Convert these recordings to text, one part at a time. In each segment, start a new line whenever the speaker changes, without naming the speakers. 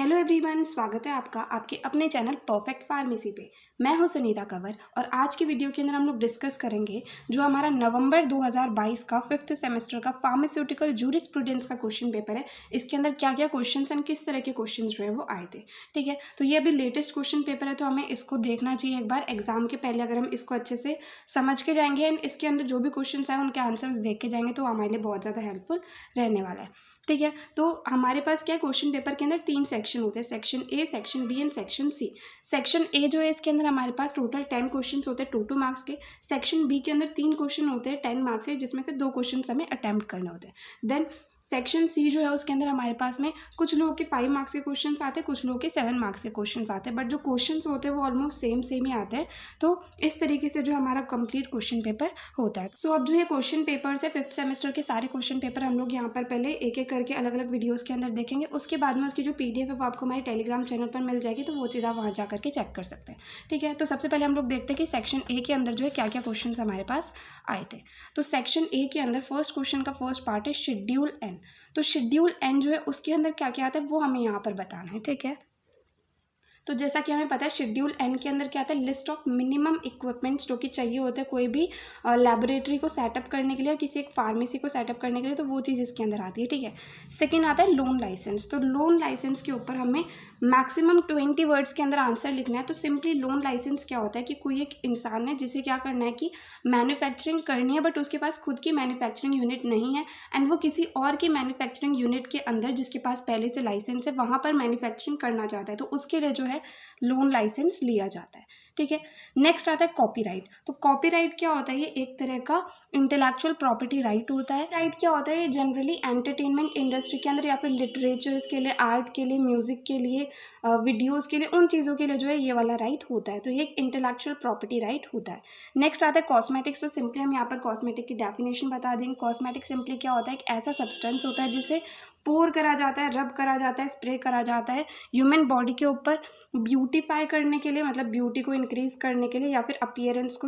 Hello everyone, स्वागत है आपका आपके अपने चैनल परफेक्ट फार्मेसी पे। मैं हूं सुनीता कंवर और आज की वीडियो के अंदर हम लोग डिस्कस करेंगे जो हमारा नवंबर 2022 का 5th सेमेस्टर का फार्मास्यूटिकल जूरिस्प्रूडेंस का क्वेश्चन पेपर है। इसके अंदर क्या क्या क्वेश्चंस एंड किस तरह के क्वेश्चंस जो है वो आए थे। ठीक है, तो ये अभी लेटेस्ट क्वेश्चन पेपर है तो हमें इसको देखना चाहिए एक बार एग्जाम के पहले। अगर हम इसको अच्छे से समझ के जाएंगे एंड इसके अंदर जो भी क्वेश्चन आए उनके आंसर्स देख के जाएंगे तो हमारे लिए बहुत ज़्यादा हेल्पफुल रहने वाला है। ठीक है, तो हमारे पास क्या क्वेश्चन पेपर के अंदर 3 सेक्शन होते हैं, section A, section B and section C. Section A जो है इसके अंदर हमारे पास टोटल 10 क्वेश्चन होते हैं 2 मार्क्स के। सेक्शन बी के अंदर 3 क्वेश्चन होते हैं 10 मार्क्स के, जिसमें से 2 क्वेश्चन हमें अटेम्प्ट करने होते हैं। देन सेक्शन सी जो है उसके अंदर हमारे पास में कुछ लोगों के 5 मार्क्स के क्वेश्चन आते हैं, कुछ लोगों के 7 मार्क्स के क्वेश्चन आते हैं, बट जो क्वेश्चन होते हैं वो ऑलमोस्ट सेम ही आते हैं। तो इस तरीके से जो हमारा कंप्लीट क्वेश्चन पेपर होता है। सो अब जो ये क्वेश्चन पेपर्स है 5th सेमेस्टर के सारे क्वेश्चन पेपर हम लोग यहाँ पर पहले एक एक करके अलग अलग वीडियोज़ के अंदर देखेंगे। उसके बाद में उसकी जो PDF है वो आपको हमारे टेलीग्राम चैनल पर मिल जाएगी, तो वो चीज़ आप वहाँ जा करके चेक कर सकते हैं। ठीक है, तो सबसे पहले हम लोग देखते हैं कि सेक्शन ए के अंदर जो है क्या क्या क्वेश्चन हमारे पास आए थे। तो सेक्शन ए के अंदर फर्स्ट क्वेश्चन का फर्स्ट पार्ट है शेड्यूल एन। तो शेड्यूल एन जो है उसके अंदर क्या क्या आता है वो हमें यहाँ पर बताना है। ठीक है, तो जैसा कि हमें पता है शेड्यूल एन के अंदर क्या आता है, लिस्ट ऑफ मिनिमम इक्विपमेंट्स जो कि चाहिए होते हैं कोई भी लैबोरेटरी को सेटअप करने के लिए, किसी एक फार्मेसी को सेटअप करने के लिए, तो वो चीज़ इसके अंदर आती है। ठीक है, सेकेंड आता है लोन लाइसेंस। तो लोन लाइसेंस के ऊपर हमें मैक्सिमम 20 वर्ड्स के अंदर आंसर लिखना है। तो सिंपली लोन लाइसेंस क्या होता है कि कोई एक इंसान है जिसे क्या करना है कि मैन्युफैक्चरिंग करनी है, बट उसके पास खुद की मैन्युफैक्चरिंग यूनिट नहीं है एंड वो किसी और की मैन्युफैक्चरिंग यूनिट के अंदर जिसके पास पहले से लाइसेंस है वहाँ पर मैन्युफैक्चरिंग करना चाहता है, तो उसके लिए जो है लोन लाइसेंस लिया जाता है। ठीक है, नेक्स्ट आता है कॉपीराइट। तो कॉपीराइट क्या होता है, ये एक तरह का इंटेलेक्चुअल प्रॉपर्टी राइट होता है। राइट क्या होता है, ये जनरली एंटरटेनमेंट इंडस्ट्री के अंदर या फिर लिटरेचर्स के लिए, आर्ट के लिए, म्यूजिक के लिए, वीडियोस के लिए, उन चीज़ों के लिए जो है ये वाला राइट होता है। तो ये एक इंटेलेक्चुअल प्रॉपर्टी राइट होता है। नेक्स्ट आता है कॉस्मेटिक्स। तो सिंपली हम यहाँ पर कॉस्मेटिक की डेफिनेशन बता देंगे। कॉस्मेटिक सिंपली क्या होता है, एक ऐसा सब्सटेंस होता है जिसे पोर करा जाता है, रब करा जाता है, स्प्रे करा जाता है ह्यूमन बॉडी के ऊपर ब्यूटीफाई करने के लिए, मतलब ब्यूटी को इंक्रीज करने के लिए या फिर अपीयरेंस को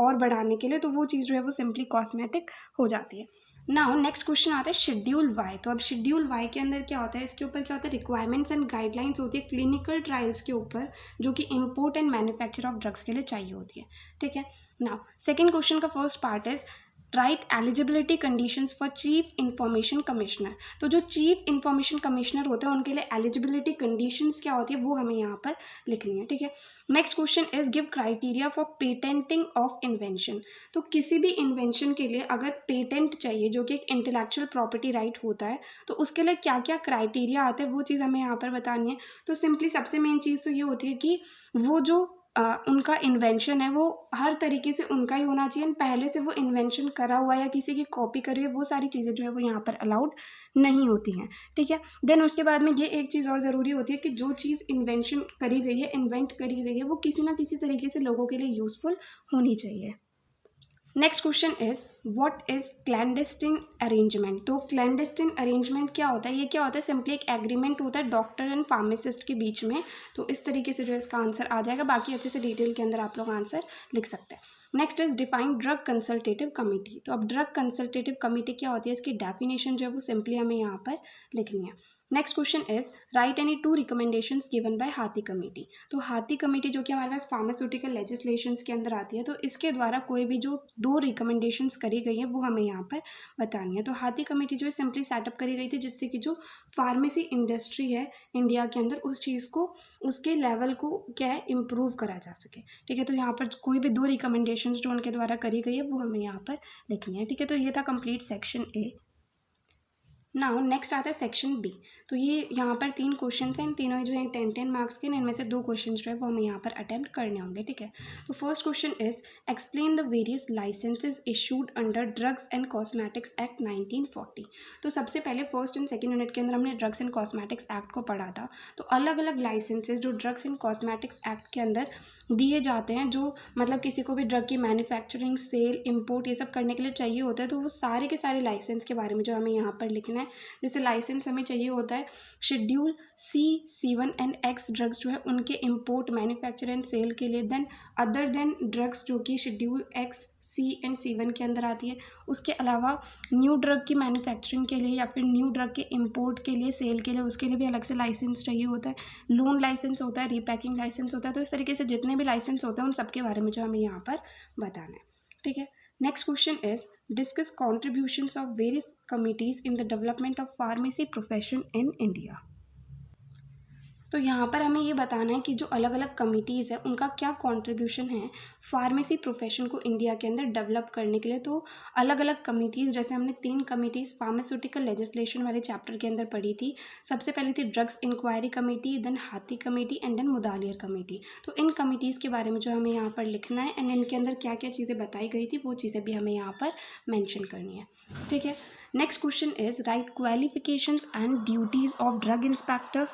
और बढ़ाने के लिए, तो वो चीज़ जो है वो सिंपली कॉस्मेटिक हो जाती है। नाउ नेक्स्ट क्वेश्चन आता है शेड्यूल वाई। तो अब शेड्यूल वाई के अंदर क्या होता है, इसके ऊपर क्या होता है, रिक्वायरमेंट्स एंड गाइडलाइंस होती है क्लिनिकल ट्रायल्स के ऊपर जो कि import and manufacture of drugs के लिए चाहिए होती है। ठीक है, नाउ सेकेंड क्वेश्चन का first part is right eligibility conditions for chief information commissioner. तो जो चीफ इंफॉर्मेशन कमिश्नर होते हैं उनके लिए एलिजिबिलिटी कंडीशंस क्या होती है वो हमें यहाँ पर लिखनी है। ठीक है, next question is give criteria for patenting of invention. तो किसी भी इन्वेंशन के लिए अगर पेटेंट चाहिए जो कि एक इंटेलेक्चुअल प्रॉपर्टी राइट होता है, तो उसके लिए क्या क्या क्राइटेरिया आते हैं वो चीज़ हमें यहाँ पर बतानी है। तो सिंपली सबसे मेन चीज़ तो ये होती है कि वो जो उनका इन्वेंशन है वो हर तरीके से उनका ही होना चाहिए, पहले से वो इन्वेंशन करा हुआ या किसी की कॉपी करी है वो सारी चीज़ें जो है वो यहाँ पर अलाउड नहीं होती हैं। ठीक है, देन उसके बाद में ये एक चीज़ और ज़रूरी होती है कि जो चीज़ इन्वेंशन करी गई है, इन्वेंट करी गई है, वो किसी ना किसी तरीके से लोगों के लिए यूज़फुल होनी चाहिए। Next question is what is clandestine arrangement. तो क्लैंडेस्टिन अरेंजमेंट क्या होता है, ये क्या होता है, सिंपली एक एग्रीमेंट होता है डॉक्टर एंड फार्मासिस्ट के बीच में। तो इस तरीके से जो इसका आंसर आ जाएगा, बाकी अच्छे से डिटेल के अंदर आप लोग आंसर लिख सकते हैं। Next is define drug consultative committee. तो अब ड्रग कंसल्टेटिव कमेटी क्या होती है, इसकी डेफिनेशन जो है वो सिंपली हमें यहाँ पर लिखनी है। Next question is right any 2 recommendations given by हाथी कमेटी। तो हाथी कमेटी जो कि हमारे पास फार्मास्यूटिकल लेजिस्लेशंस के अंदर आती है, तो इसके द्वारा कोई भी जो 2 रिकमेंडेशंस करी गई है वो हमें यहाँ पर बतानी है। तो हाथी कमेटी जो है सिंपली सेटअप करी गई थी जिससे कि जो फार्मेसी इंडस्ट्री है इंडिया के अंदर उस चीज़ को, उसके लेवल को क्या है, इम्प्रूव करा जा सके। ठीक है, तो यहाँ पर कोई भी 2 रिकमेंडेशंस जो उनके द्वारा करी गई है वो हमें यहाँ पर लिखनी है। ठीक है, तो ये था complete section A. Now next आता है सेक्शन बी। तो ये यहाँ पर 3 क्वेश्चन हैं, इन तीनों ही जो है 10 मार्क्स के, इनमें से 2 क्वेश्चन जो है वो हमें यहाँ पर अटेम्प्ट करने होंगे। ठीक है, तो first question is explain the various licenses issued under drugs and cosmetics act 1940। तो सबसे पहले फर्स्ट एंड सेकेंड यूनिट के अंदर हमने ड्रग्स एंड कॉस्मेटिक्स एक्ट को पढ़ा था। तो अलग अलग लाइसेंसेज जो ड्रग्स एंड कॉस्मेटिक्स एक्ट के अंदर दिए जाते हैं, जो मतलब किसी को भी ड्रग की मैन्युफैक्चरिंग, सेल, इम्पोर्ट ये सब करने के लिए चाहिए होता है, तो वो सारे के सारे लाइसेंस के बारे में जो हमें यहाँ पर लिखना है। जैसे लाइसेंस हमें चाहिए होता है है schedule C, C1 and X drugs जो है उनके इम्पोर्ट, मैन्युफैक्चर एंड सेल के लिए। देन अदर देन ड्रग्स जो कि schedule X, C and C1 के अंदर आती है। उसके अलावा न्यू ड्रग की मैन्युफैक्चरिंग के लिए या फिर न्यू ड्रग के इम्पोर्ट के लिए, सेल के लिए, उसके लिए भी अलग से लाइसेंस चाहिए होता है। लोन लाइसेंस होता है, रीपैकिंग लाइसेंस होता है। तो इस तरीके से जितने भी लाइसेंस होते हैं उन सबके बारे में जो हमें यहाँ पर बताना है। ठीक है, next question is discuss contributions of various committees in the development of pharmacy profession in India. तो यहाँ पर हमें ये बताना है कि जो अलग अलग कमिटीज़ है उनका क्या कंट्रीब्यूशन है फार्मेसी प्रोफेशन को इंडिया के अंदर डेवलप करने के लिए। तो अलग अलग कमिटीज़, जैसे हमने 3 कमिटीज़ फार्मास्यूटिकल लेजिस्लेशन वाले चैप्टर के अंदर पढ़ी थी। सबसे पहले थी drugs inquiry committee, then Hathi committee and then Mudaliar committee. तो इन कमिटीज़ के बारे में जो हमें यहाँ पर लिखना है एंड इनके अंदर क्या क्या चीज़ें बताई गई थी वो चीज़ें भी हमें यहाँ पर मैंशन करनी है। ठीक है, next question is right qualifications and duties of drug inspector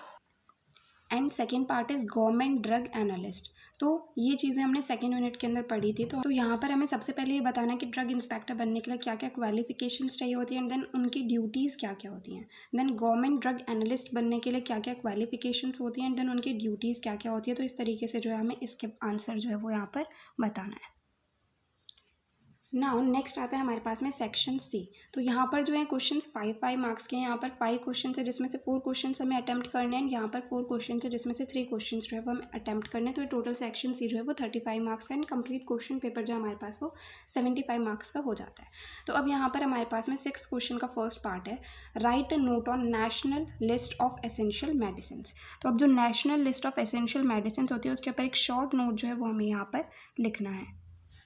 and second part is government drug analyst. तो ये चीज़ें हमने सेकेंड यूनिट के अंदर पढ़ी थी। तो यहाँ पर हमें सबसे पहले ये बताना है कि ड्रग इंस्पेक्टर बनने के लिए क्या क्या क्वालिफिकेशंस चाहिए होती हैं एंड देन उनकी ड्यूटीज़ क्या क्या होती हैं। देन गवर्नमेंट ड्रग एनालिस्ट बनने के लिए क्या क्या क्वालिफिकेशंस होती हैं एंड देन उनकी ड्यूटीज़ क्या क्या होती है। तो इस तरीके से जो है हमें इसके आंसर जो है वो यहाँ पर बताना है। नाउ नेक्स्ट आता है हमारे पास में सेक्शन सी। तो यहाँ पर जो है क्वेश्चंस 5 मार्क्स के हैं। यहाँ पर 5 क्वेश्चन है जिसमें से 4 क्वेश्चन हमें अटेम्प्ट करने हैं। यहाँ पर 4 क्वेश्चन है जिसमें से 3 क्वेश्चन जो है वो हमें अटेम्प्ट करने हैं। तो टोटल सेक्शन सी जो है वो 35 मार्क्स का एंड कंप्लीट क्वेश्चन पेपर जो है हमारे पास वो 75 मार्क्स का हो जाता है। तो अब यहाँ पर हमारे पास में 6 क्वेश्चन का फर्स्ट पार्ट है right a note on national list of essential medicine. तो अब जो national list of essential medicine होती है उसके ऊपर एक शॉर्ट नोट जो है वो हमें यहाँ पर लिखना है।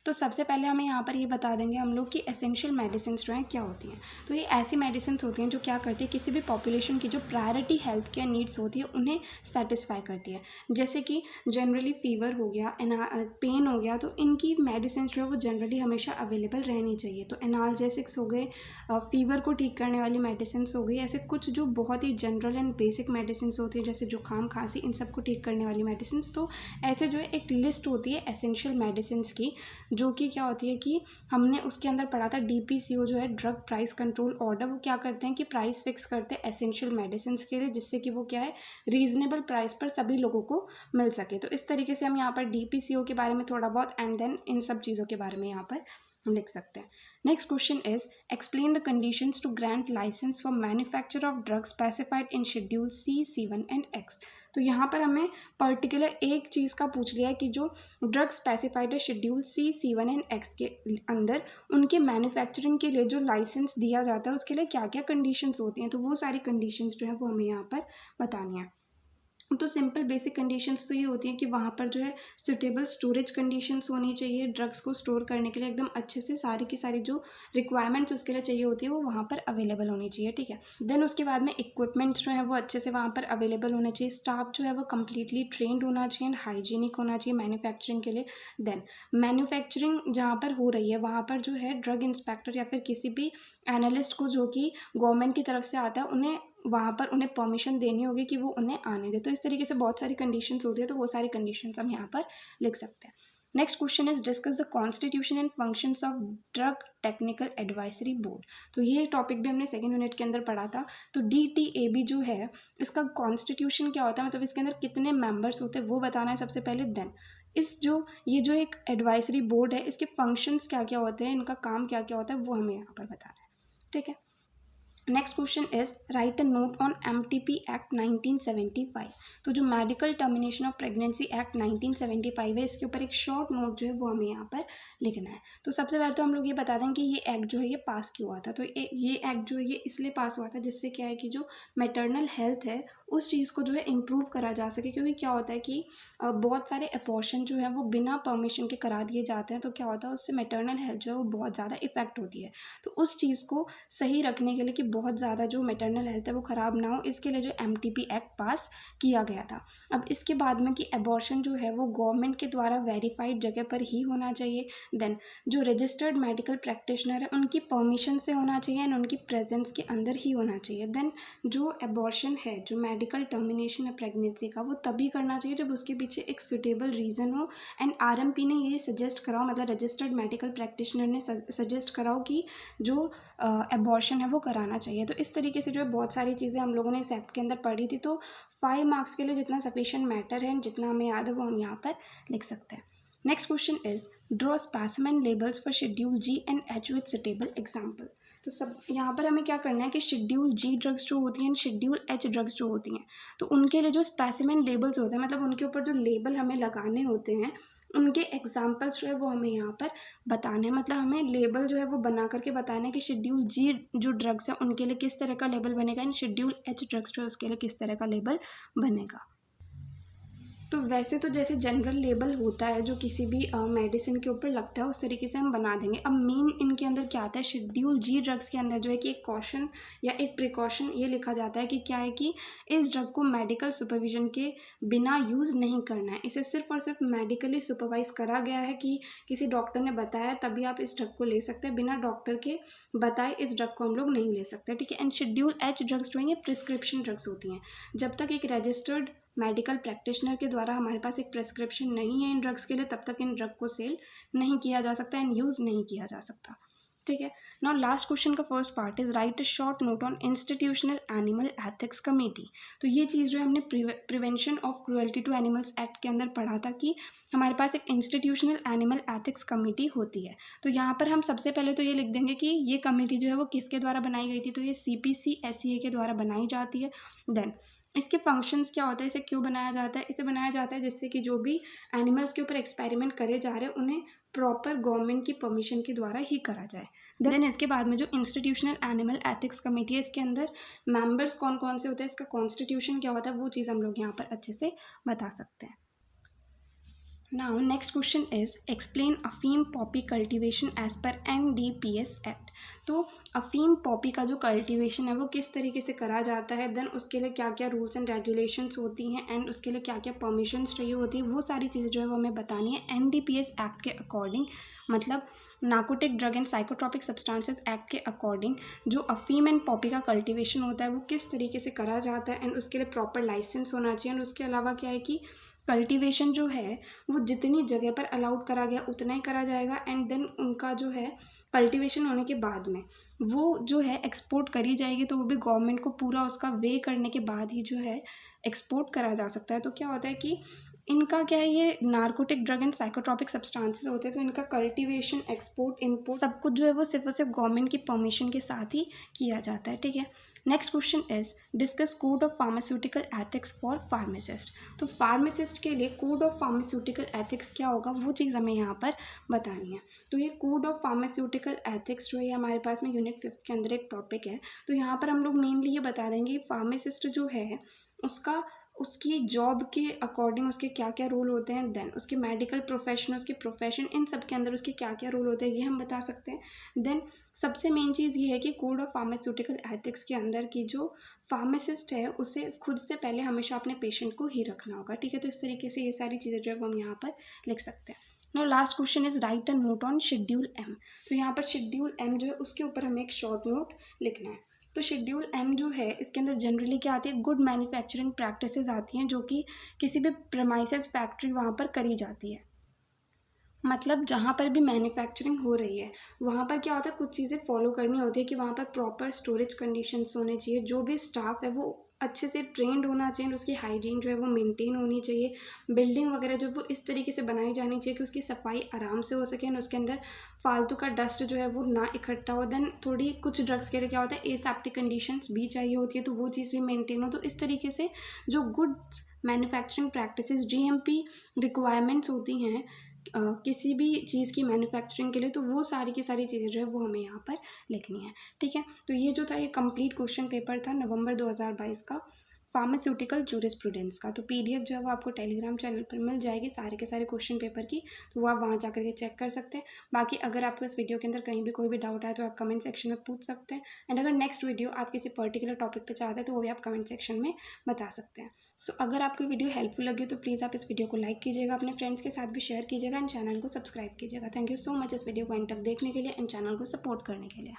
तो सबसे पहले हमें यहाँ पर ये बता देंगे हम लोग कि एसेंशियल मेडिसिन जो हैं क्या होती हैं। तो ये ऐसी मेडिसिन होती हैं जो क्या करती है, किसी भी पॉपुलेशन की जो प्रायोरिटी हेल्थ केयर नीड्स होती है उन्हें सेटिस्फाई करती है। जैसे कि जनरली फीवर हो गया, पेन हो गया, तो इनकी मेडिसिन जो है वो जनरली हमेशा अवेलेबल रहनी चाहिए। तो एनाल्जेसिक्स हो गए, फीवर को ठीक करने वाली मेडिसिन हो गई, ऐसे कुछ जो बहुत ही जनरल एंड बेसिक मेडिसिन होती है जैसे जुकाम, खांसी, इन सब को ठीक करने वाली मेडिसिन। तो ऐसे जो है एक लिस्ट होती है एसेंशियल मेडिसिन की, जो कि क्या होती है कि हमने उसके अंदर पढ़ा था DPCO जो है ड्रग प्राइस कंट्रोल ऑर्डर। वो क्या करते हैं कि प्राइस फिक्स करते हैं एसेंशियल मेडिसिन के लिए, जिससे कि वो क्या है रीजनेबल प्राइस पर सभी लोगों को मिल सके। तो इस तरीके से हम यहाँ पर DPCO के बारे में थोड़ा बहुत एंड देन इन सब चीज़ों के बारे में यहाँ पर लिख सकते हैं। Next question is explain the conditions to grant license for manufacture of drugs specified in schedule C, C1 and X। तो यहाँ पर हमें पर्टिकुलर एक चीज़ का पूछ लिया है कि जो ड्रग स्पेसिफाइड है schedule C, C1 and X के अंदर उनके मैन्युफैक्चरिंग के लिए जो लाइसेंस दिया जाता है उसके लिए क्या क्या कंडीशंस होती हैं। तो वो सारी कंडीशंस जो है वो हमें यहाँ पर बतानी है। तो सिंपल बेसिक कंडीशंस तो ये होती हैं कि वहाँ पर जो है सुटेबल स्टोरेज कंडीशंस होनी चाहिए। ड्रग्स को स्टोर करने के लिए एकदम अच्छे से सारी की सारी जो रिक्वायरमेंट्स उसके लिए चाहिए होती है वो वहाँ पर अवेलेबल होनी चाहिए। ठीक है, देन उसके बाद में इक्विपमेंट्स जो है वो अच्छे से वहाँ पर अवेलेबल होने चाहिए। स्टाफ जो है वो कम्प्लीटली ट्रेंड होना चाहिए, हाइजीनिक होना चाहिए मैन्युफैक्चरिंग के लिए। देन मैन्युफैक्चरिंग जहाँ पर हो रही है वहाँ पर जो है ड्रग इंस्पेक्टर या फिर किसी भी एनालिस्ट को जो कि गवर्नमेंट की तरफ से आता है उन्हें वहाँ पर उन्हें परमिशन देनी होगी कि वो उन्हें आने दे। तो इस तरीके से बहुत सारी कंडीशंस होती है, तो वो सारी कंडीशंस हम यहाँ पर लिख सकते हैं। Next question is discuss the constitution and functions of drug technical advisory board. तो ये टॉपिक भी हमने सेकेंड यूनिट के अंदर पढ़ा था। तो DTAB जो है इसका कॉन्स्टिट्यूशन क्या होता है, मतलब इसके अंदर कितने मेंबर्स होते हैं वो बताना है सबसे पहले। देन ये जो एक एडवाइजरी बोर्ड है इसके फंक्शंस क्या क्या होते हैं, इनका काम क्या क्या होता है वो हमें यहाँ पर बताना है। ठीक है, next question is write a note on MTP act 1975। तो जो medical termination of pregnancy act 1975 है इसके ऊपर एक शॉर्ट नोट जो है वो हमें यहाँ पर लिखना है। तो सबसे पहले तो हम लोग ये बता दें कि ये एक्ट जो है ये पास क्यों हुआ था। तो ये एक्ट जो है ये इसलिए पास हुआ था जिससे क्या है कि जो मैटरनल हेल्थ है उस चीज़ को जो है इम्प्रूव करा जा सके। क्योंकि क्या होता है कि बहुत सारे अबॉर्शन जो है वो बिना परमिशन के करा दिए जाते हैं। तो क्या होता है उससे मैटरनल हेल्थ जो है वो बहुत ज़्यादा इफेक्ट होती है। तो उस चीज़ को सही रखने के लिए कि बहुत ज़्यादा जो मैटरनल हेल्थ है वो ख़राब ना हो, इसके लिए जो MTP एक्ट पास किया गया था। अब इसके बाद में कि अबॉर्शन जो है वो गवर्नमेंट के द्वारा वेरीफाइड जगह पर ही होना चाहिए। देन जो रजिस्टर्ड मेडिकल प्रैक्टिशनर है उनकी परमिशन से होना चाहिए एंड उनकी प्रेजेंस के अंदर ही होना चाहिए। देन जो अबॉर्शन है, जो मेडिकल टर्मिनेशन है प्रेगनेंसी का, वो तभी करना चाहिए जब उसके पीछे एक सुटेबल रीज़न हो एंड आरएमपी ने ये सजेस्ट कराओ, मतलब रजिस्टर्ड मेडिकल प्रैक्टिशनर ने सजेस्ट कराओ कि जो एबॉर्शन है वो कराना चाहिए। तो इस तरीके से जो है बहुत सारी चीज़ें हम लोगों ने इस एक्ट के अंदर पढ़ी थी। तो 5 मार्क्स के लिए जितना सफिशिएंट मैटर है, जितना हमें याद है वो हम यहाँ पर लिख सकते हैं। Next question is draw specimen labels for schedule G and H with suitable example. तो सब यहाँ पर हमें क्या करना है कि शेड्यूल जी ड्रग्स जो होती हैं, शेड्यूल एच ड्रग्स जो होती हैं, तो उनके लिए जो स्पेसिमेन लेबल्स होते हैं, मतलब उनके ऊपर जो लेबल हमें लगाने होते हैं, उनके एग्जाम्पल्स जो है वो हमें यहाँ पर बताने हैं। मतलब हमें लेबल जो है वो बना करके बताना है कि शेड्यूल जी जो ड्रग्स है उनके लिए किस तरह का लेबल बनेगा एंड शेड्यूल एच ड्रग्स जो है उसके लिए किस तरह का लेबल बनेगा। तो वैसे तो जैसे जनरल लेबल होता है जो किसी भी मेडिसिन के ऊपर लगता है, उस तरीके से हम बना देंगे। अब मेन इनके अंदर क्या आता है, शेड्यूल जी ड्रग्स के अंदर जो है कि एक कॉशन या एक प्रिकॉशन ये लिखा जाता है कि क्या है कि इस ड्रग को मेडिकल सुपरविजन के बिना यूज़ नहीं करना है। इसे सिर्फ और सिर्फ मेडिकली सुपरवाइज करा गया है कि किसी डॉक्टर ने बताया तभी आप इस ड्रग को ले सकते हैं, बिना डॉक्टर के बताए इस ड्रग को हम लोग नहीं ले सकते, ठीक है। एंड शेड्यूल एच ड्रग्स जो है ये प्रिस्क्रिप्शन ड्रग्स होती हैं। जब तक एक रजिस्टर्ड मेडिकल प्रैक्टिशनर के द्वारा हमारे पास एक प्रेस्क्रिप्शन नहीं है इन ड्रग्स के लिए, तब तक इन ड्रग को सेल नहीं किया जा सकता एंड यूज़ नहीं किया जा सकता, ठीक है। नाउ लास्ट क्वेश्चन का first part is write a short note on institutional animal ethics committee. तो ये चीज़ जो है हमने prevention of cruelty to animals act के अंदर पढ़ा था कि हमारे पास एक इंस्टीट्यूशनल एनिमल एथिक्स कमेटी होती है। तो यहाँ पर हम सबसे पहले तो ये लिख देंगे कि ये कमेटी जो है वो किसके द्वारा बनाई गई थी, तो ये CPC-SEA के द्वारा बनाई जाती है। देन इसके फंक्शंस क्या होते हैं, इसे क्यों बनाया जाता है, इसे बनाया जाता है जिससे कि जो भी एनिमल्स के ऊपर एक्सपेरिमेंट करे जा रहे हैं उन्हें प्रॉपर गवर्नमेंट की परमिशन के द्वारा ही करा जाए। देन इसके बाद में जो इंस्टीट्यूशनल एनिमल एथिक्स कमेटी है, इसके अंदर मेंबर्स कौन कौन से होते हैं, इसका कॉन्स्टिट्यूशन क्या होता है, वो चीज़ हम लोग यहाँ पर अच्छे से बता सकते हैं। Now next question is explain अफीम poppy cultivation as per NDPS act. तो अफीम पॉपी का जो कल्टीवेशन है वो किस तरीके से करा जाता है, देन उसके लिए क्या क्या रूल्स एंड रेगुलेशंस होती हैं एंड उसके लिए क्या क्या परमिशंस चाहिए होती है, वो सारी चीज़ें जो है वो हमें बतानी है NDPS एक्ट के अकॉर्डिंग। मतलब narcotic drug and psychotropic substances act के अकॉर्डिंग जो अफीम एंड पॉपी का कल्टीवेशन होता है वो किस तरीके से करा जाता है एंड उसके लिए प्रॉपर लाइसेंस होना चाहिए। एंड उसके अलावा क्या है कि कल्टीवेशन जो है वो जितनी जगह पर अलाउड करा गया उतना ही करा जाएगा एंड देन उनका जो है कल्टीवेशन होने के बाद में वो जो है एक्सपोर्ट करी जाएगी, तो वो भी गवर्नमेंट को पूरा उसका वे करने के बाद ही जो है एक्सपोर्ट करा जा सकता है। तो क्या होता है कि इनका क्या है, ये narcotic drug and psychotropic substances होते हैं, तो इनका कल्टीवेशन, एक्सपोर्ट, इंपोर्ट सब कुछ जो है वो सिर्फ और सिर्फ गवर्नमेंट की परमिशन के साथ ही किया जाता है, ठीक है। Next question is discuss code of pharmaceutical ethics for pharmacist. तो फार्मासिस्ट के लिए कोड ऑफ फार्मास्यूटिकल एथिक्स क्या होगा वो चीज़ हमें यहाँ पर बतानी है। तो ये कोड ऑफ फार्मास्यूटिकल एथिक्स जो है हमारे पास में यूनिट 5 के अंदर एक टॉपिक है। तो यहाँ पर हम लोग मेनली ये बता देंगे फार्मासिस्ट जो है उसकी जॉब के अकॉर्डिंग उसके क्या क्या रोल होते हैं, देन उसके मेडिकल प्रोफेशन, उसके प्रोफेशन, इन सब के अंदर उसके क्या क्या रोल होते हैं ये हम बता सकते हैं। देन सबसे मेन चीज़ ये है कि कोड ऑफ फार्मास्यूटिकल एथिक्स के अंदर की जो फार्मासिस्ट है उसे खुद से पहले हमेशा अपने पेशेंट को ही रखना होगा, ठीक है। तो इस तरीके से ये सारी चीज़ें जो है हम यहाँ पर लिख सकते हैं। Now last question is write a note on schedule M। तो यहाँ पर शेड्यूल M जो है उसके ऊपर हमें एक शॉर्ट नोट लिखना है। तो शेड्यूल M जो है इसके अंदर जनरली क्या आती है, गुड मैन्युफैक्चरिंग प्रैक्टिसेस आती हैं जो कि किसी भी प्रेमाइसेस फैक्ट्री वहाँ पर करी जाती है। मतलब जहाँ पर भी मैन्युफैक्चरिंग हो रही है वहाँ पर क्या होता है, कुछ चीज़ें फॉलो करनी होती है कि वहाँ पर प्रॉपर स्टोरेज कंडीशंस होने चाहिए, जो भी स्टाफ है वो अच्छे से ट्रेंड होना चाहिए, उसकी हाइजीन जो है वो मेंटेन होनी चाहिए, बिल्डिंग वगैरह जो वो इस तरीके से बनाई जानी चाहिए कि उसकी सफाई आराम से हो सके और उसके अंदर फालतू का डस्ट जो है वो ना इकट्ठा हो। देन थोड़ी कुछ ड्रग्स के लिए क्या होता है, एसेप्टिक कंडीशंस भी चाहिए होती है, तो वो चीज़ भी मेंटेन हो। तो इस तरीके से जो good manufacturing practices GMP requirements होती हैं किसी भी चीज़ की मैन्युफैक्चरिंग के लिए, तो वो सारी की सारी चीज़ें जो है वो हमें यहाँ पर लिखनी है, ठीक है। तो ये जो था ये कंप्लीट क्वेश्चन पेपर था नवंबर 2022 का फार्मास्यूटिकल जूरिस्प्रूडेंस का। तो PDF जो है वो आपको टेलीग्राम चैनल पर मिल जाएगी सारे के सारे क्वेश्चन पेपर की, तो वो आप वहाँ जाकर के चेक कर सकते हैं। बाकी अगर आपको इस वीडियो के अंदर कहीं भी कोई भी डाउट आए तो आप कमेंट सेक्शन में पूछ सकते हैं एंड अगर नेक्स्ट वीडियो आप किसी पर्टिकुलर टॉपिक पे चाहते हैं तो वो भी आप कमेंट सेक्शन में बता सकते हैं। सो अगर आपको वीडियो हेल्पफुल लगी तो प्लीज़ आप इस वीडियो को लाइक कीजिएगा, अपने फ्रेंड्स के साथ भी शेयर कीजिएगा एंड चैनल को सब्सक्राइब कीजिएगा। थैंक यू सो मच इस वीडियो को एंड तक देखने के लिए एंड चैनल को सपोर्ट करने के लिए।